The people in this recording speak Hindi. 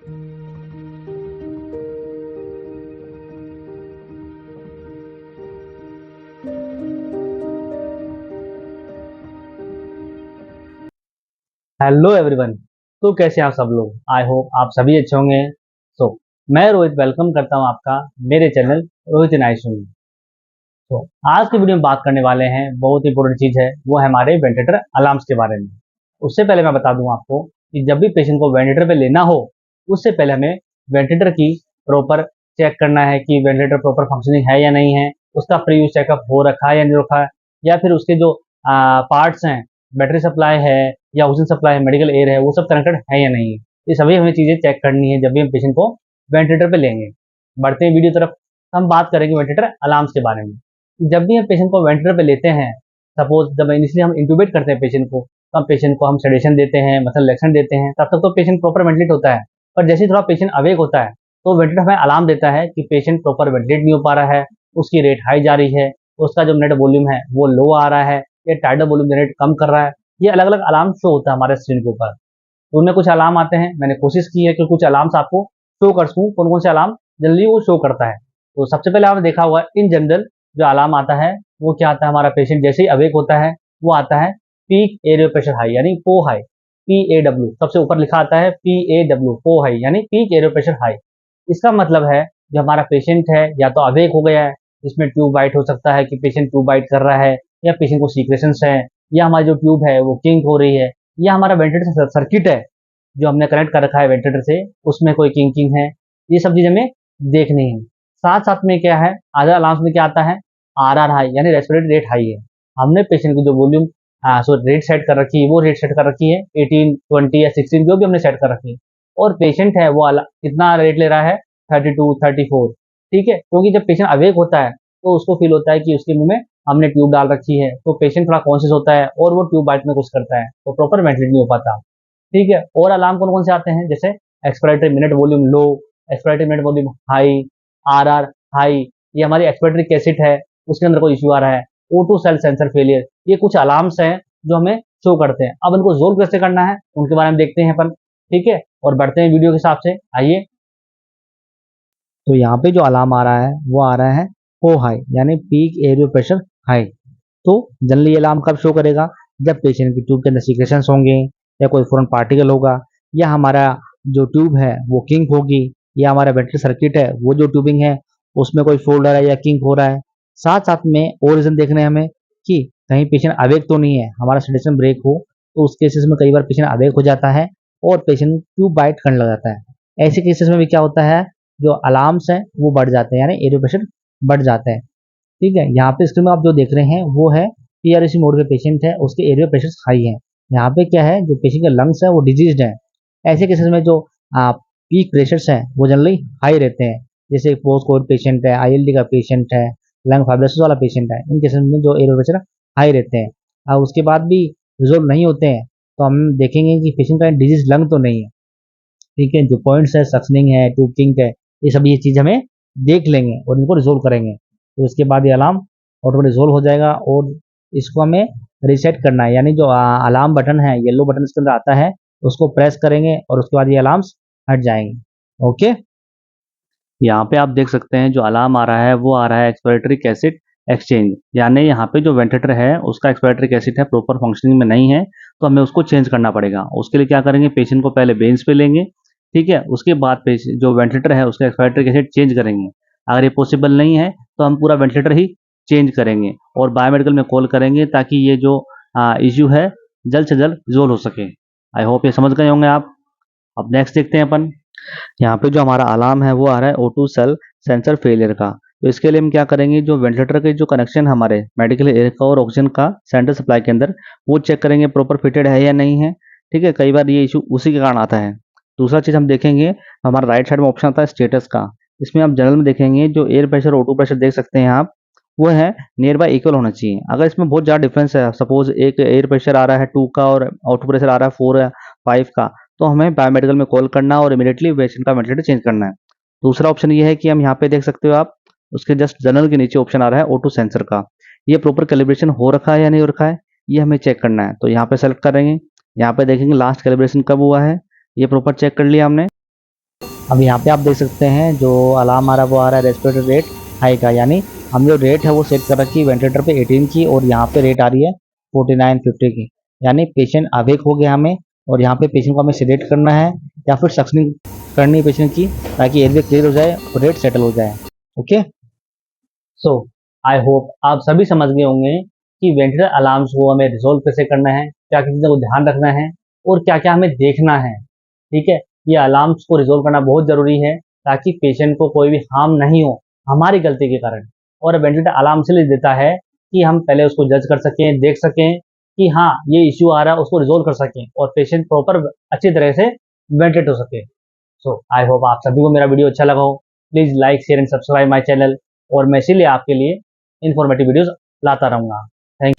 Hello everyone. तो कैसे हैं आप सब लोग? आई होप आप सभी अच्छे होंगे। सो मैं रोहित वेलकम करता हूं आपका मेरे चैनल रोहित नाइस में। तो आज की वीडियो में बात करने वाले हैं, बहुत इंपॉर्टेंट चीज़ है, वो है हमारे वेंटिलेटर अलार्म्स के बारे में। उससे पहले मैं बता दूं आपको कि जब भी पेशेंट को वेंटिलेटर पे लेना हो, उससे पहले हमें वेंटिलेटर की प्रॉपर चेक करना है कि वेंटिलेटर प्रॉपर फंक्शनिंग है या नहीं है, उसका प्री यूज चेकअप हो रखा है या नहीं रखा है, या फिर उसके जो पार्ट्स हैं, बैटरी सप्लाई है या ऑक्सीजन सप्लाई है, मेडिकल एयर है, वो सब कनेक्टेड है या नहीं है। ये सभी हमें चीज़ें चेक करनी है जब भी हम पेशेंट को वेंटिलेटर पे लेंगे। बढ़ते हैं वीडियो तरफ, हम बात करेंगे वेंटिलेटर अलार्म्स के बारे में। जब भी हम पेशेंट को वेंटिलेटर पे लेते हैं, सपोज जब इनिशियली हम इंट्यूबेट करते हैं पेशेंट को, तो हम पेशेंट को सेडेशन देते हैं, मतलब रिलैक्सेंट देते हैं, तब तक तो पेशेंट प्रॉपर वेंटिलेट होता है। पर जैसे ही थोड़ा पेशेंट अवेक होता है, तो वेंटिलेटर हमें अलार्म देता है कि पेशेंट प्रॉपर वेंटिलेट नहीं हो पा रहा है, उसकी रेट हाई जा रही है, उसका जो नेट वॉल्यूम है वो लो आ रहा है, या टाइडल वॉल्यूम जनरेट कम कर रहा है। ये अलग अलग अलार्म शो होता है हमारे स्क्रीन के ऊपर। तो उनमें कुछ अलार्म आते हैं, मैंने कोशिश की है कि कुछ अलार्म्स आपको शो कर सकूँ, कौन कौन से अलार्म जल्दी वो शो करता है। तो सबसे पहले आपने देखा हुआ इन जनरल जो अलार्म आता है वो क्या आता है, हमारा पेशेंट जैसे ही अवेक होता है वो आता है पीक एरियल प्रेशर हाई, यानी पो हाई, PAW सबसे ऊपर लिखा आता है PAW, पो हाई यानी पीक एरियल प्रेशर हाई। इसका मतलब है जो हमारा पेशेंट है या तो अवेक हो गया है, इसमें ट्यूब बाइट हो सकता है कि पेशेंट ट्यूब बाइट कर रहा है, या पेशेंट को सीक्रेशंस है, या हमारी जो ट्यूब है वो किंक हो रही है, या हमारा वेंटिलेटर सर्किट है जो हमने कनेक्ट कर रखा है वेंटिलेटर से, उसमें कोई किंकिंग है। ये सब चीज़ हमें देखनी है। साथ साथ में क्या है, अदर अलार्म्स में क्या आता है, RR हाई यानी रेस्पिरेटरी रेट हाई है। हमने पेशेंट की जो वॉल्यूम रेट सेट कर रखी है, वो रेट सेट कर रखी है 18, 20 या 16, जो भी हमने सेट कर रखी है, और पेशेंट है वो कितना रेट ले रहा है, 32, 34। ठीक है, क्योंकि जब पेशेंट अवेक होता है तो उसको फील होता है कि उसके मुंह में हमने ट्यूब डाल रखी है, तो पेशेंट थोड़ा कॉन्शियस होता है और वो ट्यूब बाइट में कुछ करता है, तो प्रॉपर वेंटिलेट नहीं हो पाता। ठीक है, और अलार्म कौन कौन से आते हैं, जैसे expiratory minute volume low, expiratory minute volume high, RR high, ये हमारी एक्सपायरेटरी कैसेट है उसके अंदर कोई इश्यू आ रहा है, O2 सेल सेंसर फेलियर। ये कुछ अलार्म्स हैं जो हमें शो करते हैं। अब इनको जोल्व कैसे करना है उनके बारे में देखते हैं अपन। ठीक है, और बढ़ते हैं वीडियो के हिसाब से, आइए। तो यहाँ पे जो अलार्म आ रहा है वो आ रहा है पो हाई यानी पीक एरियल प्रेशर हाई। तो जनरली अलार्म कब शो करेगा, जब पेशेंट की ट्यूब के अंदर सीक्रेशंस होंगे, या कोई फॉरेन पार्टिकल होगा, या हमारा जो ट्यूब है वो किंक होगी, या हमारा बैटरी सर्किट है वो जो ट्यूबिंग है उसमें कोई फोल्ड है या किंक हो रहा है। साथ साथ में और रीजन देखने हैं हमें कि कहीं पेशेंट अवेक तो नहीं है, हमारा सेडेशन ब्रेक हो, तो उस केसेस में कई बार पेशेंट अवेक हो जाता है और पेशेंट ट्यूब बाइट करने लग जाता है। ऐसे केसेस में भी क्या होता है, जो अलार्म्स हैं वो बढ़ जाते हैं, यानी एरियल प्रेशर बढ़ जाता है। ठीक है, यहाँ पे स्क्रीन में आप जो देख रहे हैं वो है PRC मोड के पेशेंट है, उसके एरियल प्रेशर हाई है। यहाँ पे क्या है, जो पेशेंट के लंग्स है वो डिजीज्ड है। ऐसे केसेस में जो पीक प्रेशर्स हैं वो जनरली हाई रहते हैं, जैसे पोस्ट कोविड पेशेंट है, ILD का पेशेंट है, लंग फाइब्रोसिस वाला पेशेंट है, इन केसेस में जो एरियल प्रेशर हाई रहते हैं। उसके बाद भी रिजोल्व नहीं होते हैं, तो हम देखेंगे कि पेशेंट का डिजीज लंग तो नहीं है। ठीक है, जो पॉइंट्स है, सक्सनिंग है, ट्यूब किंक है, ये सब ये चीज़ हमें देख लेंगे और इनको रिजोल्व करेंगे। तो इसके बाद ये अलार्म ऑटोमेटिक रिजोल्व हो जाएगा, और इसको हमें रीसेट करना है, यानी जो अलार्म बटन है, येलो बटन इसके अंदर आता है, उसको प्रेस करेंगे और उसके बाद ये अलार्म्स हट जाएंगे। ओके, यहाँ पे आप देख सकते हैं जो अलार्म आ रहा है वो आ रहा है एक्सपायरेटरी कैसेट एक्सचेंज, यानी यहाँ पे जो वेंटिलेटर है उसका एक्सपायरेटरी कैसेट है प्रॉपर फंक्शनिंग में नहीं है, तो हमें उसको चेंज करना पड़ेगा। उसके लिए क्या करेंगे, पेशेंट को पहले बेंच पे लेंगे, ठीक है, उसके बाद पेशेंट जो वेंटिलेटर है उसका एक्सपायरेटरी कैसेट चेंज करेंगे। अगर ये पॉसिबल नहीं है तो हम पूरा वेंटिलेटर ही चेंज करेंगे और बायोमेडिकल में कॉल करेंगे, ताकि ये जो इश्यू है जल्द से जल्द रिजोल्व हो सके। आई होप ये समझ गए होंगे आप। अब नेक्स्ट देखते हैं अपन। यहाँ पे जो हमारा अलार्म है वो आ रहा है O2 सेल सेंसर फेलियर का। तो इसके लिए हम क्या करेंगे, जो वेंटिलेटर के जो कनेक्शन हमारे मेडिकल एयर का और ऑक्सीजन का सेंट्रल सप्लाई के अंदर, वो चेक करेंगे प्रॉपर फिटेड है या नहीं है। ठीक है, कई बार ये इशू उसी के कारण आता है। दूसरा चीज़ हम देखेंगे, हमारा राइट साइड में ऑप्शन आता है स्टेटस का। इसमें आप जनरल में देखेंगे जो एयर प्रेशर O2 प्रेशर देख सकते हैं आप, वो है नियर बाय इक्वल होना चाहिए। अगर इसमें बहुत ज़्यादा डिफरेंस है, सपोज एक एयर प्रेशर आ रहा है 2 का और O2 प्रेशर आ रहा है 4 या 5 का, तो हमें बायोमेडिकल में कॉल करना और इमीडिएटली पेशेंट का वेंटिलेटर चेंज करना है। दूसरा ऑप्शन ये है कि हम यहाँ पे देख सकते हो आप, उसके जस्ट जनरल के नीचे ऑप्शन आ रहा है O2 सेंसर का। ये प्रॉपर कैलिब्रेशन हो रखा है या नहीं हो रखा है, ये हमें चेक करना है। तो यहाँ पे सेलेक्ट करेंगे, यहाँ पे देखेंगे लास्ट कैलिब्रेशन कब हुआ है, ये प्रॉपर चेक कर लिया हमने। अब यहाँ पे आप देख सकते हैं जो अलार्म आ रहा है वो आ रहा है रेस्पिरेटरी रेट हाई का, यानी हम जो रेट है वो सेट कर रखी है वेंटिलेटर पे 18 की, और यहाँ पे रेट आ रही है 49 50 की, यानी पेशेंट अवेक हो गया हमें, और यहाँ पे पेशेंट को हमें सेडेट करना है या फिर सक्शनिंग करनी है पेशेंट की, ताकि एयरवे क्लियर हो जाए और रेट सेटल हो जाए। ओके, सो आई होप आप सभी समझ गए होंगे कि वेंटिलेटर अलार्म्स को हमें रिजोल्व कैसे करना है, क्या क्या चीज़ों को ध्यान रखना है और क्या क्या हमें देखना है। ठीक है, ये अलार्म्स को रिजोल्व करना बहुत ज़रूरी है ताकि पेशेंट को कोई भी हार्म नहीं हो हमारी गलती के कारण। और वेंटिलेटर अलार्म इसलिए देता है कि हम पहले उसको जज कर सकें, देख सकें कि हाँ ये इश्यू आ रहा है, उसको रिजोल्व कर सकें और पेशेंट प्रॉपर अच्छी तरह से वेंटिलेट हो सके। सो आई होप आप सभी को मेरा वीडियो अच्छा लगा हो। Please like share and subscribe my channel, और मैं इसीलिए आपके लिए इन्फॉर्मेटिव वीडियोस लाता रहूँगा। थैंक